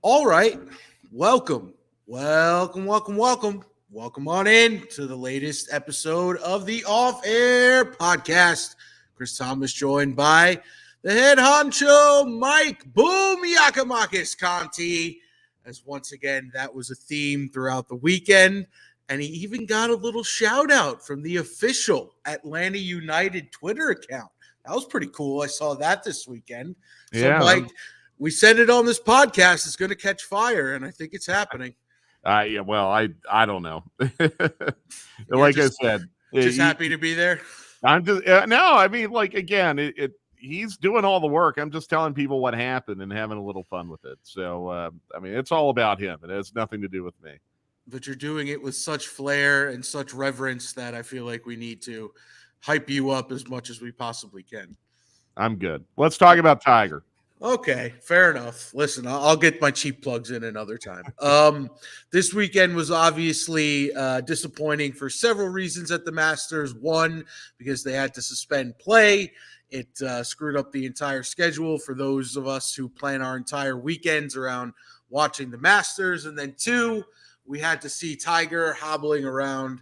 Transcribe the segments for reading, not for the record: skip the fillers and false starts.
All right. Welcome. Welcome. Welcome on in to the latest episode of the Off Air Podcast. Chris Thomas joined by the head honcho, Mike Boom Yakamakis Conti. As once again, that was a theme throughout the weekend. And he even got a little shout out from the official Atlanta United Twitter account. That was pretty cool. I saw that this weekend. So, Yeah, Mike, we said it on this podcast. It's going to catch fire, and I think it's happening. I don't know. You're Like I said, just happy to be there. I'm just no. I mean, like again, he's doing all the work. I'm just telling people what happened and having a little fun with it. So I mean, it's all about him. It has nothing to do with me. But you're doing it with such flair and such reverence that I feel like we need to hype you up as much as we possibly can. I'm good. Let's talk about Tiger. Okay, fair enough. Listen, I'll get my cheap plugs in another time. This weekend was obviously disappointing for several reasons at the Masters. One, because they had to suspend play. It screwed up the entire schedule for those of us who plan our entire weekends around watching the Masters. And then two, we had to see Tiger hobbling around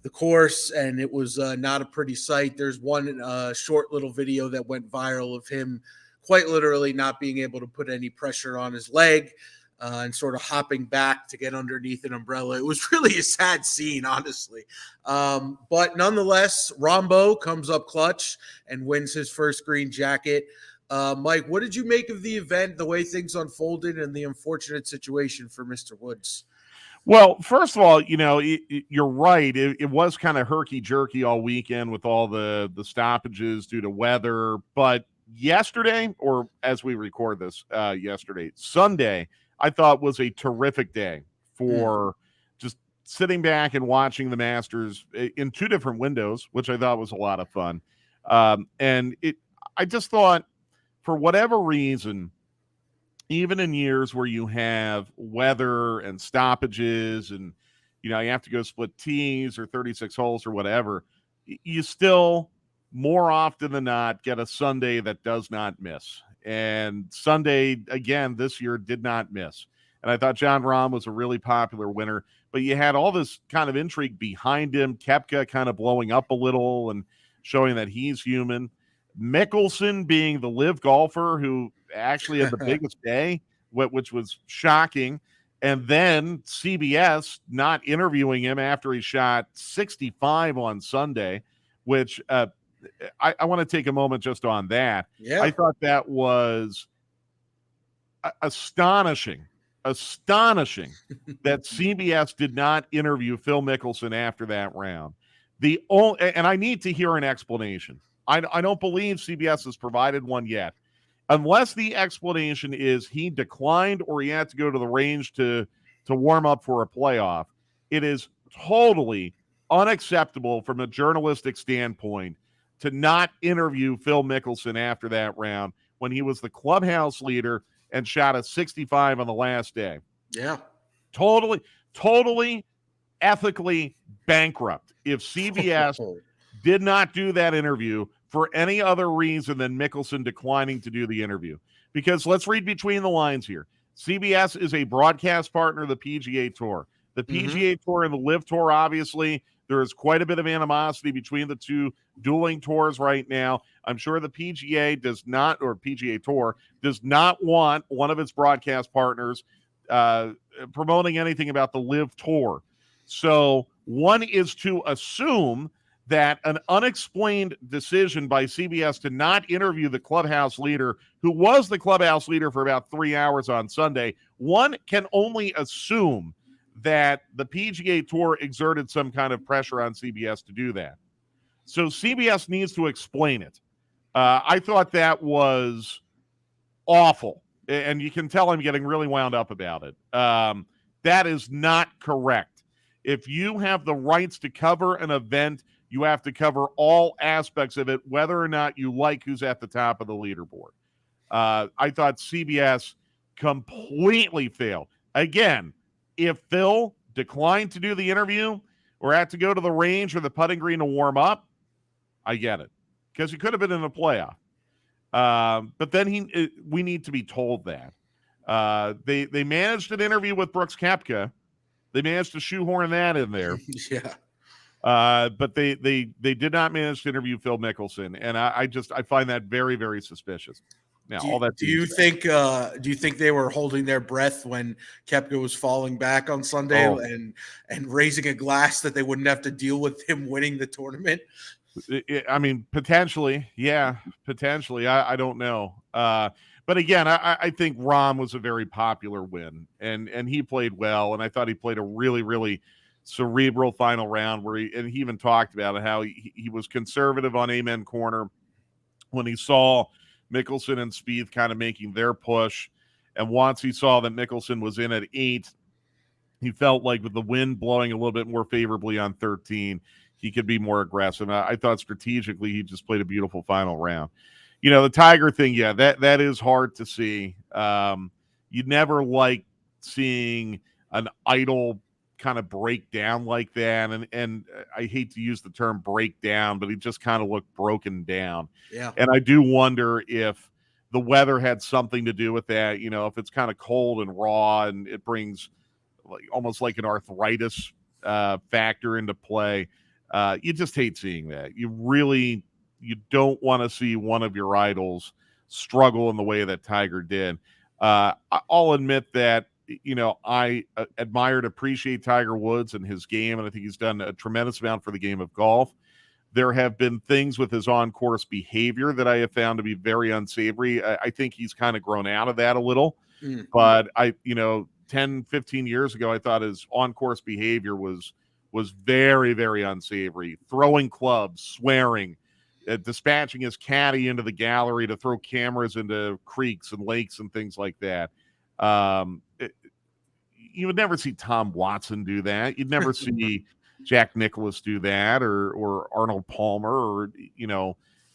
the course, and it was not a pretty sight. There's one short little video that went viral of him quite literally not being able to put any pressure on his leg and sort of hopping back to get underneath an umbrella. It was really a sad scene, honestly. But nonetheless, Rombo comes up clutch and wins his first green jacket. Mike, what did you make of the event, the way things unfolded, and the unfortunate situation for Mr. Woods? Well, first of all, you're right. It was kind of herky-jerky all weekend with all the stoppages due to weather. But yesterday, or as we record this, yesterday, Sunday, I thought was a terrific day for just sitting back and watching the Masters in two different windows, which I thought was a lot of fun. I just thought, for whatever reason, even in years where you have weather and stoppages and, you have to go split tees or 36 holes or whatever, you still, more often than not, get a Sunday that does not miss. And Sunday, again, this year did not miss. And I thought Jon Rahm was a really popular winner, but you had all this kind of intrigue behind him. Koepka kind of blowing up a little and showing that he's human. Mickelson being the live golfer who actually had the biggest day, which was shocking. And then CBS not interviewing him after he shot 65 on Sunday, which I want to take a moment just on that. Yeah. I thought that was astonishing that CBS did not interview Phil Mickelson after that round. And I need to hear an explanation. I don't believe CBS has provided one yet. Unless the explanation is he declined or he had to go to the range to warm up for a playoff, it is totally unacceptable from a journalistic standpoint to not interview Phil Mickelson after that round when he was the clubhouse leader and shot a 65 on the last day. Yeah. Totally ethically bankrupt if CBS did not do that interview for any other reason than Mickelson declining to do the interview. Because let's read between the lines here. CBS is a broadcast partner of the PGA Tour. The PGA Tour and the LIV Tour, obviously, there is quite a bit of animosity between the two dueling tours right now. I'm sure the PGA Tour does not want one of its broadcast partners promoting anything about the LIV Tour. So one is to assume that an unexplained decision by CBS to not interview the clubhouse leader, who was the clubhouse leader for about 3 hours on Sunday, one can only assume that the PGA Tour exerted some kind of pressure on CBS to do that. So CBS needs to explain it. I thought that was awful, and you can tell I'm getting really wound up about it. That is not correct. If you have the rights to cover an event, you have to cover all aspects of it, whether or not you like who's at the top of the leaderboard. I thought CBS completely failed. Again, if Phil declined to do the interview or had to go to the range or the putting green to warm up, I get it, because he could have been in a playoff. But then we need to be told that. They managed an interview with Brooks Koepka. They managed to shoehorn that in there. Yeah. But they did not manage to interview Phil Mickelson, and I find that very, very suspicious. Now, Do all you, that do being you said, think they were holding their breath when Kepka was falling back on Sunday oh, and raising a glass that they wouldn't have to deal with him winning the tournament? I mean, potentially, yeah, potentially. I don't know. But again, I think Rahm was a very popular win, and he played well, and I thought he played a really, really cerebral final round where he even talked about it, how he was conservative on Amen Corner when he saw Mickelson and Spieth kind of making their push, and once he saw that Mickelson was in at 8, he felt like with the wind blowing a little bit more favorably on 13, he could be more aggressive. I thought strategically he just played a beautiful final round. The Tiger thing, yeah, that is hard to see. You never like seeing an idol kind of break down like that, and I hate to use the term break down, but he just kind of looked broken down. Yeah. And I do wonder if the weather had something to do with that. If it's kind of cold and raw and it brings almost like an arthritis factor into play. You just hate seeing that. You don't want to see one of your idols struggle in the way that Tiger did. I'll admit that I admired, appreciate Tiger Woods and his game, and I think he's done a tremendous amount for the game of golf. There have been things with his on-course behavior that I have found to be very unsavory. I think he's kind of grown out of that a little, but 10, 15 years ago, I thought his on-course behavior was very, very unsavory. Throwing clubs, swearing, dispatching his caddy into the gallery to throw cameras into creeks and lakes and things like that. You would never see Tom Watson do that. You'd never see Jack Nicklaus do that, or Arnold Palmer, or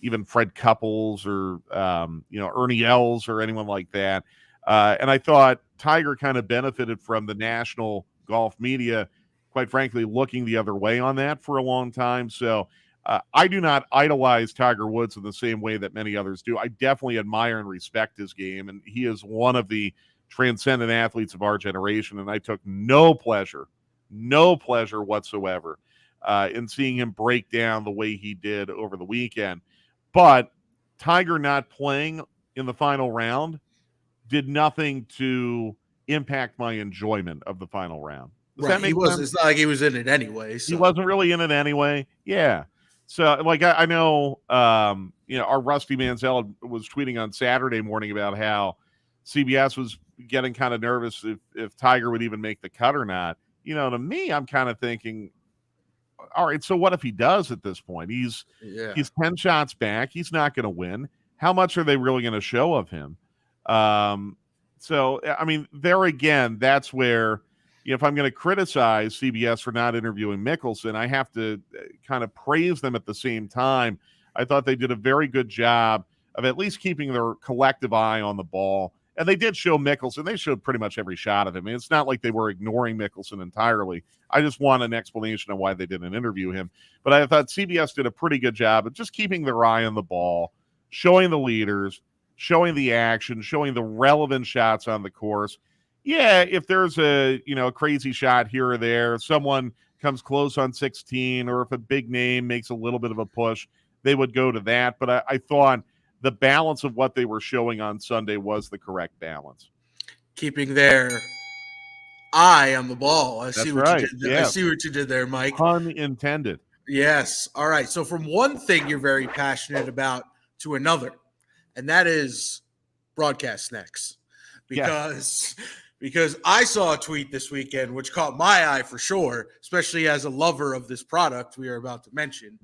even Fred Couples, or Ernie Els, or anyone like that. And I thought Tiger kind of benefited from the national golf media, quite frankly, looking the other way on that for a long time. So I do not idolize Tiger Woods in the same way that many others do. I definitely admire and respect his game, and he is one of the transcendent athletes of our generation. And I took no pleasure whatsoever in seeing him break down the way he did over the weekend. But Tiger not playing in the final round did nothing to impact my enjoyment of the final round. Does that Right. He make was. sense? It's not like he was in it anyway. He So wasn't really in it anyway. Yeah. So, like, I know, our Rusty Manziel was tweeting on Saturday morning about how CBS was getting kind of nervous if Tiger would even make the cut or not. To me, I'm kind of thinking, all right, so what if he does at this point? He's yeah. 10 shots back. He's not going to win. How much are they really going to show of him? So, I mean, there again, that's where, if I'm going to criticize CBS for not interviewing Mickelson, I have to kind of praise them at the same time. I thought they did a very good job of at least keeping their collective eye on the ball. And they did show Mickelson. They showed pretty much every shot of him. I mean, it's not like they were ignoring Mickelson entirely. I just want an explanation of why they didn't interview him. But I thought CBS did a pretty good job of just keeping their eye on the ball, showing the leaders, showing the action, showing the relevant shots on the course. Yeah, if there's a crazy shot here or there, someone comes close on 16, or if a big name makes a little bit of a push, they would go to that. But I thought the balance of what they were showing on Sunday was the correct balance. Keeping their eye on the ball. I see That's what you right. did. I Yeah. see what you did there, Mike. Pun intended. Yes. All right. So from one thing you're very passionate about to another, and that is broadcast snacks. Because I saw a tweet this weekend which caught my eye for sure, especially as a lover of this product we are about to mention.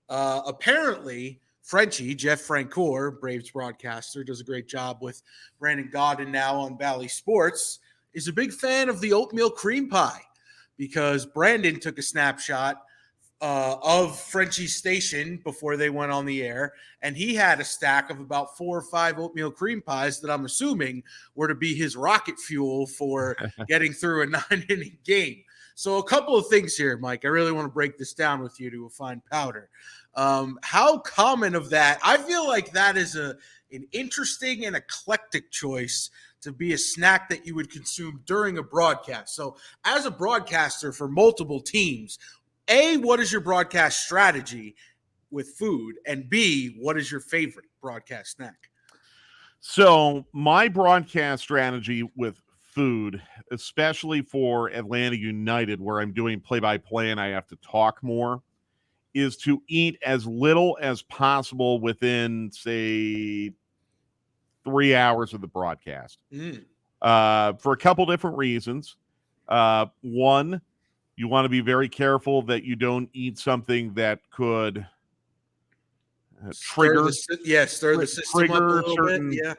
Apparently, Frenchie, Jeff Francoeur, Braves broadcaster, does a great job with Brandon Gaudin now on Bally Sports, is a big fan of the oatmeal cream pie because Brandon took a snapshot of Frenchie's station before they went on the air, and he had a stack of about 4 or 5 oatmeal cream pies that I'm assuming were to be his rocket fuel for getting through a 9-inning game. So a couple of things here, Mike. I really want to break this down with you to a fine powder. How common of that? I feel like that is an interesting and eclectic choice to be a snack that you would consume during a broadcast. So as a broadcaster for multiple teams, A, what is your broadcast strategy with food? And B, what is your favorite broadcast snack? So my broadcast strategy with food, especially for Atlanta United, where I'm doing play-by-play and I have to talk more, is to eat as little as possible within, say, 3 hours of the broadcast. For a couple different reasons. One, you want to be very careful that you don't eat something that could Stir the system up a little bit. Yeah,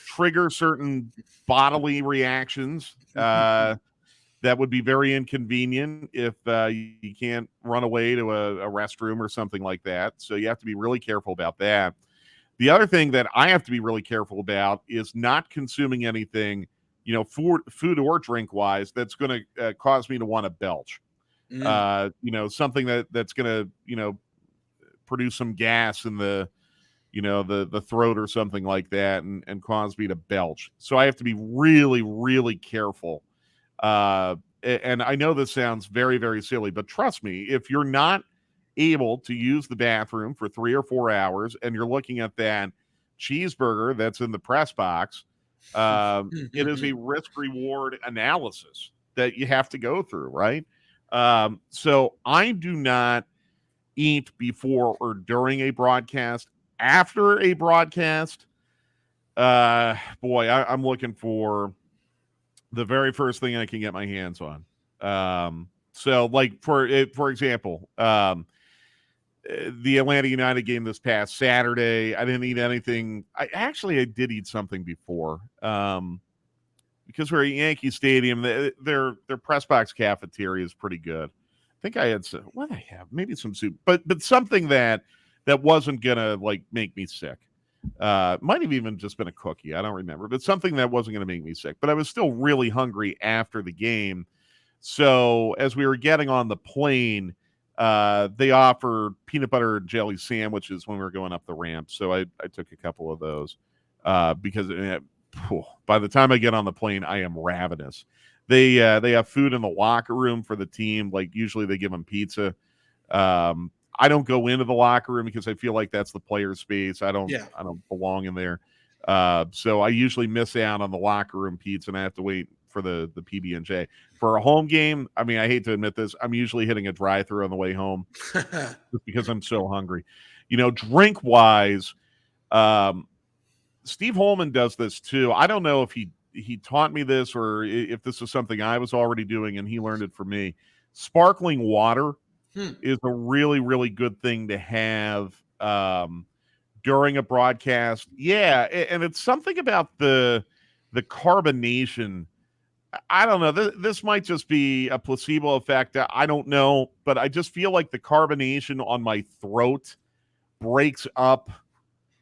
trigger certain bodily reactions. That would be very inconvenient if you can't run away to a restroom or something like that. So you have to be really careful about that. The other thing that I have to be really careful about is not consuming anything, food or drink wise, that's going to cause me to want to belch. Something that's going to, produce some gas in the throat or something like that and cause me to belch. So I have to be really, really careful. And I know this sounds very, very silly, but trust me, if you're not able to use the bathroom for 3 or 4 hours and you're looking at that cheeseburger that's in the press box, it is a risk reward analysis that you have to go through, right? So I do not eat before or during a broadcast. After a broadcast, I'm looking for the very first thing I can get my hands on. So like for example, the Atlanta United game this past Saturday, I didn't eat anything. I did eat something before. Because we're at Yankee Stadium, their press box cafeteria is pretty good. I think I had some, what did I have? Maybe some soup, but something that wasn't gonna like make me sick. Might have even just been a cookie. I don't remember, but something that wasn't going to make me sick. But I was still really hungry after the game. So as we were getting on the plane, they offered peanut butter and jelly sandwiches when we were going up the ramp. So I took a couple of those because by the time I get on the plane, I am ravenous. They have food in the locker room for the team. Like usually they give them pizza. I don't go into the locker room because I feel like that's the player space. I don't belong in there. So I usually miss out on the locker room pizza and I have to wait for the PB&J. For a home game, I mean, I hate to admit this, I'm usually hitting a drive-through on the way home just because I'm so hungry. Drink wise, Steve Holman does this too. I don't know if he taught me this or if this is something I was already doing and he learned it from me. Sparkling water is a really, really good thing to have during a broadcast. Yeah, and it's something about the carbonation. I don't know. This might just be a placebo effect. I don't know, but I just feel like the carbonation on my throat breaks up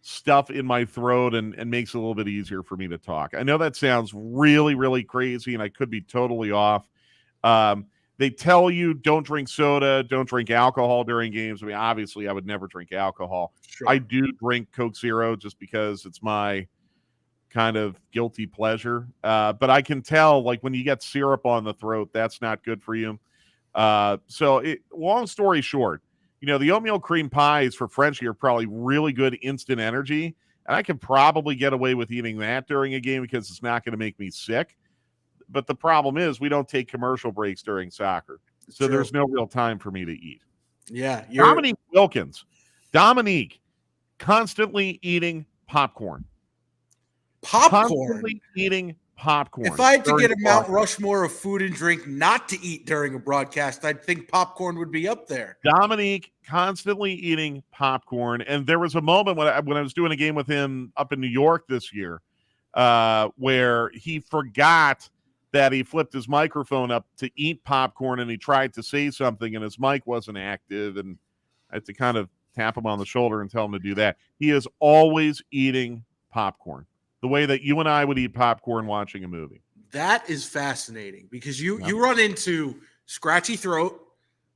stuff in my throat and makes it a little bit easier for me to talk. I know that sounds really, really crazy, and I could be totally off. They tell you don't drink soda, don't drink alcohol during games. I mean, obviously, I would never drink alcohol. Sure. I do drink Coke Zero just because it's my kind of guilty pleasure. But I can tell, like, when you get syrup on the throat, that's not good for you. Long story short, the oatmeal cream pies for Frenchie are probably really good instant energy. And I could probably get away with eating that during a game because it's not going to make me sick. But the problem is we don't take commercial breaks during soccer. So True. There's no real time for me to eat. Yeah. Dominique, constantly eating popcorn. Constantly eating popcorn. If I had to get a Mount Rushmore of food and drink not to eat during a broadcast, I'd think popcorn would be up there. Dominique constantly eating popcorn. And there was a moment when I was doing a game with him up in New York this year where he forgot that he flipped his microphone up to eat popcorn and he tried to say something and his mic wasn't active. And I had to kind of tap him on the shoulder and tell him to do that. He is always eating popcorn, the way that you and I would eat popcorn watching a movie. That is fascinating because you run into scratchy throat,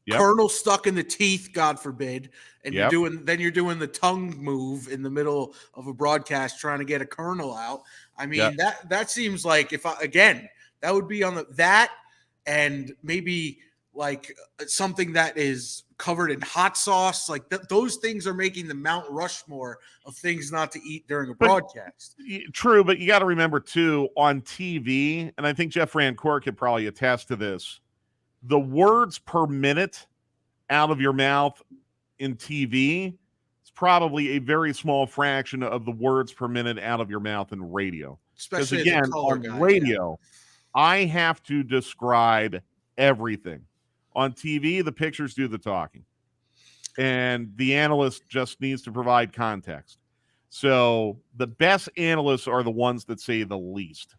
Yep. kernel stuck in the teeth, God forbid, and Yep. you're doing the tongue move in the middle of a broadcast trying to get a kernel out. I mean, that seems like that would be on that and maybe like something that is covered in hot sauce. Like those things are making the Mount Rushmore of things not to eat during a broadcast. True, but you got to remember too, on TV, and I think Jeff Rancourt could probably attest to this, the words per minute out of your mouth in TV is probably a very small fraction of the words per minute out of your mouth in radio. Especially again, as a color on guy, radio, I have to describe everything. On TV, the pictures do the talking. And the analyst just needs to provide context. So the best analysts are the ones that say the least.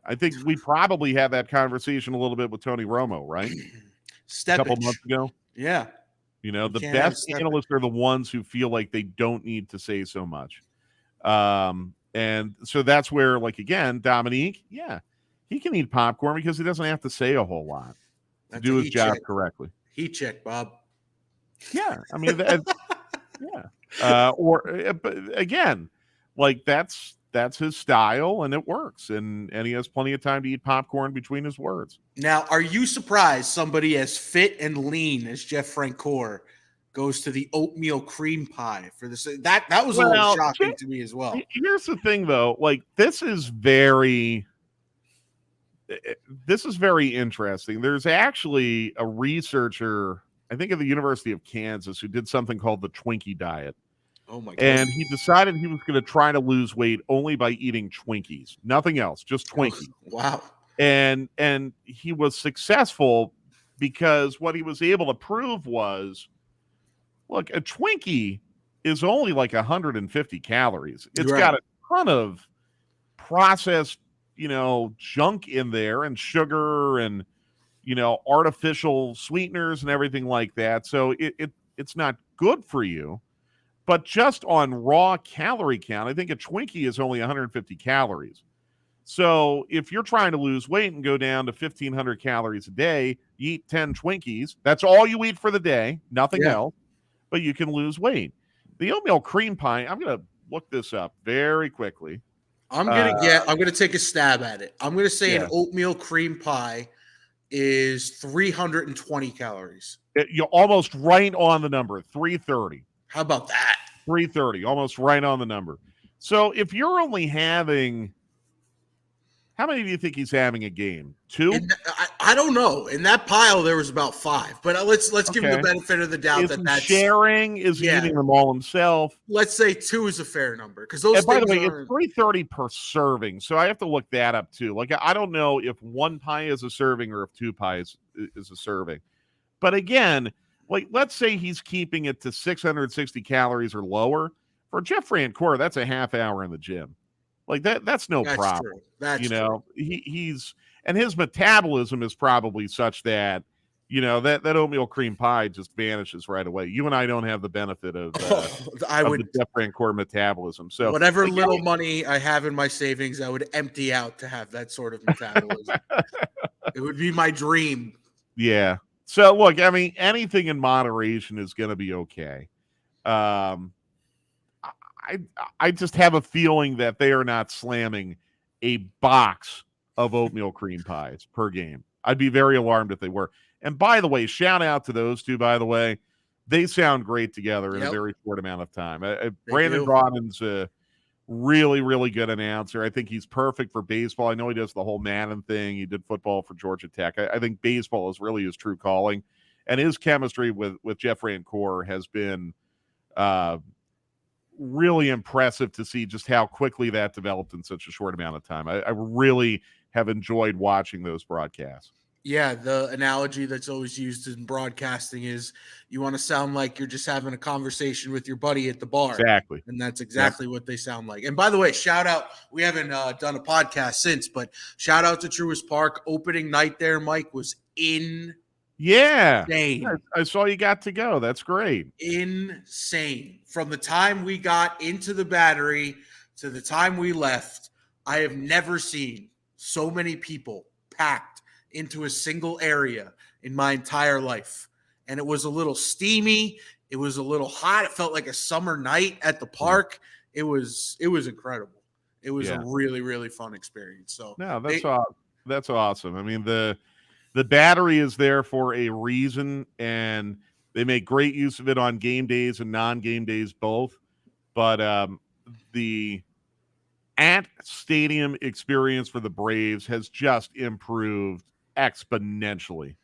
I think we probably had that conversation a little bit with Tony Romo, right? A couple months ago. Yeah. The best analysts are the ones who feel like they don't need to say so much. And so that's where, like, again, Dominique, he can eat popcorn because he doesn't have to say a whole lot to do his job correctly. Heat check, Bob. Yeah. I mean, but again, like that's his style and it works. And he has plenty of time to eat popcorn between his words. Now, are you surprised somebody as fit and lean as Jeff Francoeur goes to the oatmeal cream pie for this? That was a little shocking to me as well. Here's the thing, though. Like, this is very interesting. There's actually a researcher, I think at the University of Kansas, who did something called the Twinkie diet. Oh my God. And he decided he was going to try to lose weight only by eating Twinkies. Nothing else, just Twinkies. Wow. And he was successful because what he was able to prove was, look, a Twinkie is only like 150 calories. It's got a ton of processed, junk in there and sugar and, artificial sweeteners and everything like that. So it's not good for you. But just on raw calorie count, I think a Twinkie is only 150 calories. So if you're trying to lose weight and go down to 1,500 calories a day, you eat 10 Twinkies. That's all you eat for the day, nothing else, but you can lose weight. The oatmeal cream pie, I'm going to look this up very quickly. I'm going to take a stab at it. I'm going to say an oatmeal cream pie is 320 calories. You're almost right on the number, 330. How about that? 330, almost right on the number. So if you're only having, how many do you think he's having a game? 2? I don't know. In that pile, there was about 5. But let's give him the benefit of the doubt that's sharing. Is he eating them all himself? Let's say 2 is a fair number because those. And by the way, it's 330 per serving, so I have to look that up too. Like, I don't know if 1 pie is a serving or if 2 pies is a serving. But again, like, let's say he's keeping it to 660 calories or lower. For Jeff Rancourt, that's a half hour in the gym. Like, that's no problem. True. That's true. He's and his metabolism is probably such that, that oatmeal cream pie just vanishes right away. You and I don't have the benefit of the Jeff Rancourt metabolism. So whatever little money I have in my savings, I would empty out to have that sort of metabolism. It would be my dream. Yeah. So, look, I mean, anything in moderation is going to be okay. I just have a feeling that they are not slamming a box of oatmeal cream pies per game. I'd be very alarmed if they were. And by the way, shout out to those two, by the way. They sound great together in a very short amount of time. Brandon Rodden's a really, really good announcer. I think he's perfect for baseball. I know he does the whole Madden thing. He did football for Georgia Tech. I think baseball is really his true calling. And his chemistry with Jeff Rancourt has been really impressive to see just how quickly that developed in such a short amount of time. I really have enjoyed watching those broadcasts. Yeah, the analogy that's always used in broadcasting is you want to sound like you're just having a conversation with your buddy at the bar. Exactly. And that's exactly what they sound like. And by the way, shout out, we haven't done a podcast since, but shout out to Truist Park. Opening night there, Mike, was insane. I saw you got to go. That's great. Insane. From the time we got into the Battery to the time we left, I have never seen so many people packed into a single area in my entire life. And it was a little steamy. It was a little hot. It felt like a summer night at the park. It was incredible. It was a really, really fun experience. So no, that's awesome. I mean, the Battery is there for a reason, and they make great use of it on game days and non-game days both. But the at-stadium experience for the Braves has just improved exponentially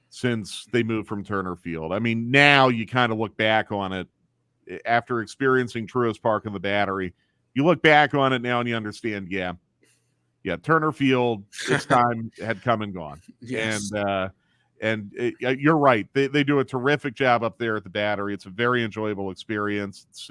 since they moved from Turner Field. I mean, now you kind of look back on it after experiencing Truist Park and the Battery. You look back on it now and you understand, yeah, Turner Field, its time had come and gone. Yes. And you're right. They do a terrific job up there at the Battery. It's a very enjoyable experience. It's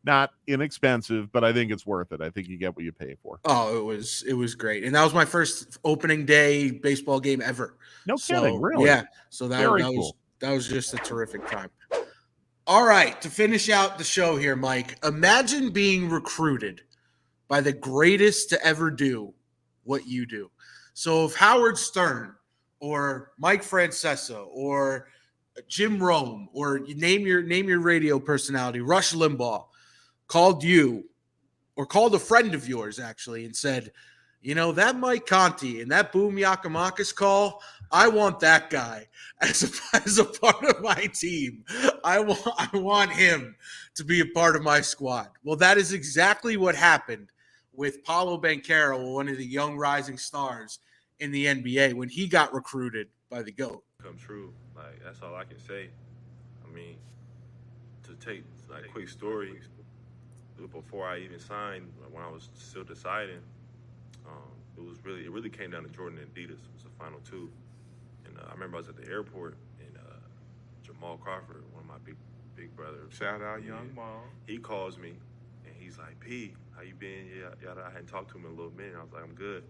not inexpensive, but I think it's worth it. I think you get what you pay for. Oh, it was great. And that was my first opening day baseball game ever. No kidding, really? Yeah. So that was just a terrific time. All right, to finish out the show here, Mike, imagine being recruited by the greatest to ever do what you do. So if Howard Stern or Mike Francesa or Jim Rome or you name your radio personality, Rush Limbaugh, called you or called a friend of yours actually and said, that Mike Conti and that Boom Yakamakis call, I want that guy as a part of my team. I want him to be a part of my squad. Well, that is exactly what happened with Paolo Banchero, one of the young rising stars in the NBA, when he got recruited by the GOAT. Come true. Like, that's all I can say. I mean, to take like a quick story, before I even signed, when I was still deciding, it really came down to Jordan and Adidas. It was the final two. And I remember I was at the airport and Jamal Crawford, one of my big brothers. Shout out Young Mom. He calls me and he's like, P, how you been? Yeah, I hadn't talked to him in a little minute. I was like, I'm good.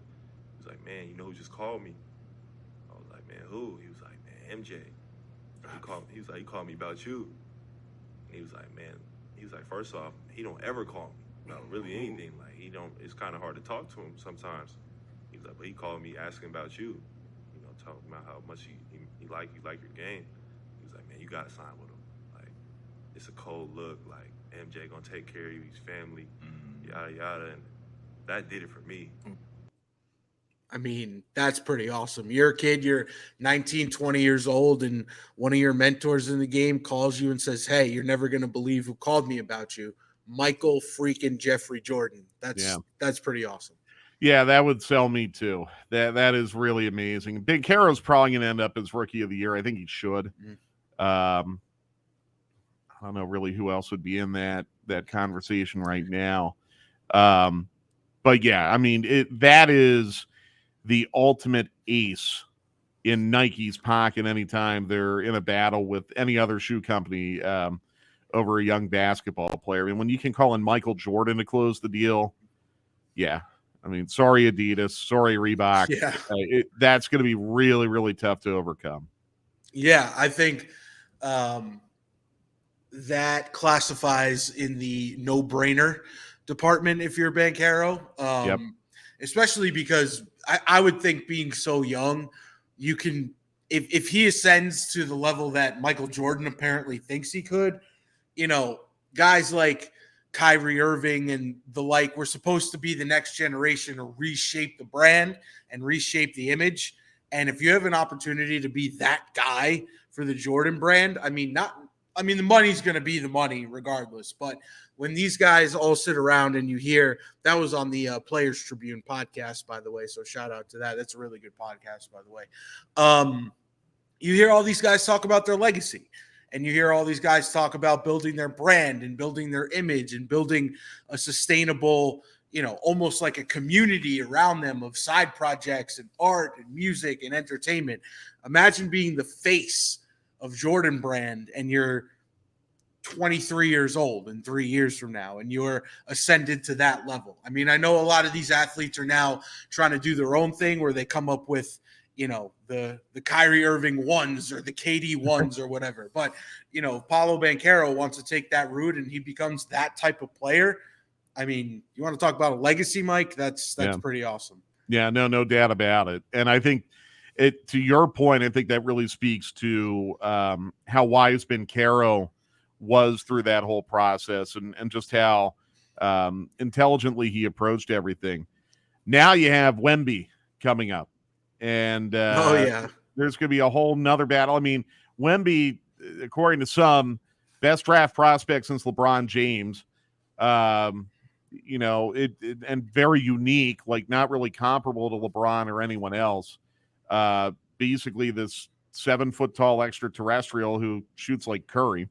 He's like, man, you know who just called me? I was like, man, who? He was like, man, MJ. He called me about you. And he was like, man, first off, he don't ever call me about really anything. Like, it's kind of hard to talk to him sometimes. He was like, but he called me asking about you, talking about how much he like your game. He was like, man, you got to sign with him. Like, it's a cold look. Like, MJ going to take care of you, his family, yada, yada. And that did it for me. I mean, that's pretty awesome. You're a kid, you're 19, 20 years old, and one of your mentors in the game calls you and says, hey, you're never going to believe who called me about you. Michael freaking Jeffrey Jordan. That's pretty awesome. Yeah, that would sell me too. That is really amazing. Big Caro's probably going to end up as Rookie of the Year. I think he should. I don't know really who else would be in that conversation right now. But yeah, I mean, that is the ultimate ace in Nike's pocket anytime they're in a battle with any other shoe company over a young basketball player. I mean, when you can call in Michael Jordan to close the deal, yeah. I mean, sorry, Adidas, sorry, Reebok. Yeah. That's going to be really, really tough to overcome. Yeah, I think that classifies in the no-brainer department if you're Banchero. Yep. Especially because I would think being so young, you can if he ascends to the level that Michael Jordan apparently thinks he could, guys like Kyrie Irving and the like were supposed to be the next generation to reshape the brand and reshape the image. And if you have an opportunity to be that guy for the Jordan brand, the money's going to be the money regardless. But when these guys all sit around and you hear, that was on the Players Tribune podcast, by the way. So shout out to that. That's a really good podcast, by the way. You hear all these guys talk about their legacy, and you hear all these guys talk about building their brand and building their image and building a sustainable, almost like a community around them of side projects and art and music and entertainment. Imagine being the face of Jordan brand and you're 23 years old in 3 years from now and you're ascended to that level. I mean, I know a lot of these athletes are now trying to do their own thing where they come up with, the Kyrie Irving ones or the KD ones or whatever. But, Paolo Banchero wants to take that route and he becomes that type of player. I mean, you want to talk about a legacy, Mike? That's pretty awesome. Yeah, no doubt about it. And I think to your point, I think that really speaks to how wise Ben Caro was through that whole process, and just how intelligently he approached everything. Now you have Wemby coming up, and Oh yeah. there's going to be a whole nother battle. I mean, Wemby, according to some, best draft prospect since LeBron James. And very unique, like not really comparable to LeBron or anyone else. Basically, this 7-foot tall extraterrestrial who shoots like Curry.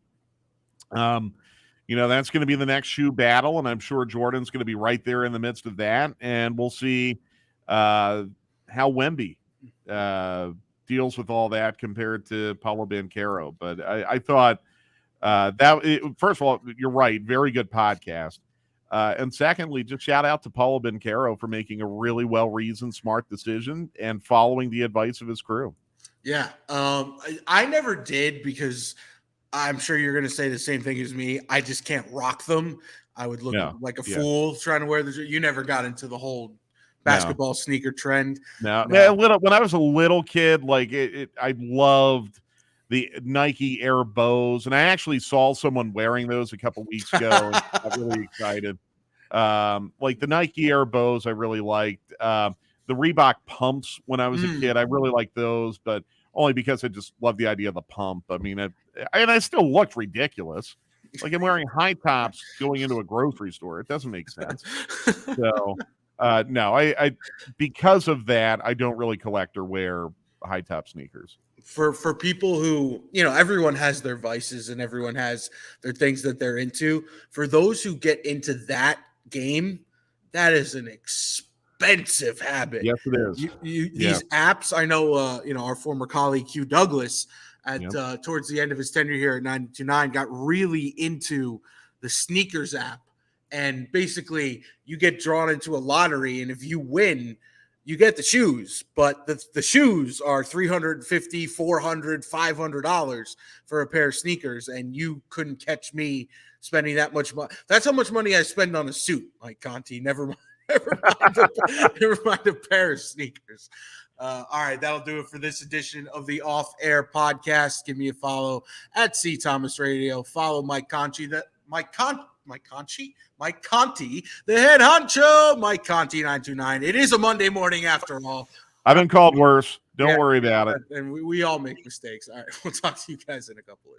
That's going to be the next shoe battle, and I'm sure Jordan's going to be right there in the midst of that. And we'll see how Wemby deals with all that compared to Paulo Banchero. But I thought first of all, you're right, very good podcast. And secondly, just shout out to Paulo Banchero for making a really well-reasoned, smart decision and following the advice of his crew. Yeah. I never did, because I'm sure you're going to say the same thing as me. I just can't rock them. I would look like a fool trying to wear the. You never got into the whole basketball sneaker trend. No. When I was a little kid, like I loved the Nike Air Bows, and I actually saw someone wearing those a couple weeks ago. And I got really excited. Like the Nike Air Bows, I really liked. The Reebok pumps when I was a kid, I really liked those, but only because I just loved the idea of the pump. I mean, I still looked ridiculous. Like I'm wearing high tops going into a grocery store. It doesn't make sense. So, no, I because of that, I don't really collect or wear high top sneakers. For people who, everyone has their vices and everyone has their things that they're into. For those who get into that game, that is an expensive habit. Yes, it is. These apps, I know, our former colleague Hugh Douglas at towards the end of his tenure here at 92.9 got really into the sneakers app. And basically you get drawn into a lottery, and if you win, you get the shoes, but the shoes are $350, $400, $500 for a pair of sneakers, and you couldn't catch me spending that much money. That's how much money I spend on a suit, like Conti. Never mind a pair of sneakers. All right, that'll do it for this edition of the Off Air Podcast. Give me a follow at C Thomas Radio. Follow Mike Conti, Mike Conti, the head honcho, Mike Conti 929. It is a Monday morning after all. I've been called worse. Don't worry about it. And we all make mistakes. All right, we'll talk to you guys in a couple of